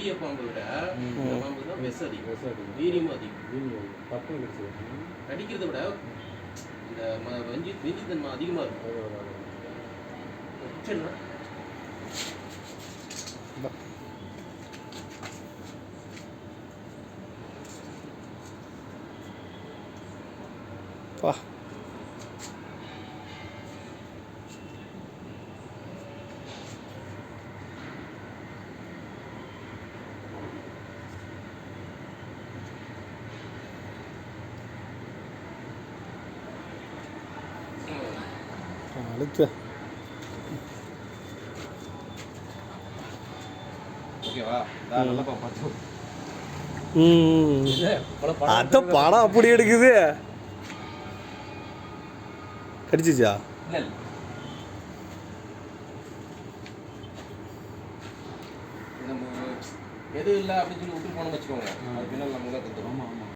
பெரிய பாம்பை விட இந்த பாம்பு தான் வீரியமும் அதிகம். கடிக்கிறத விட இந்த வெஞ்சித்தன்மை அதிகமாக இருக்கும். அழுத்து. ஓகேவா? நல்லா பார்த்து. அத படம் அப்படி எடுக்குது. கடிச்சிச்சா? இல்ல நம்ம எது இல்லை அப்படின்னு சொல்லி விட்டு போனோம்னு வச்சுக்கோங்க, அது பின்னால் நமக்கு தான் தந்துடும்.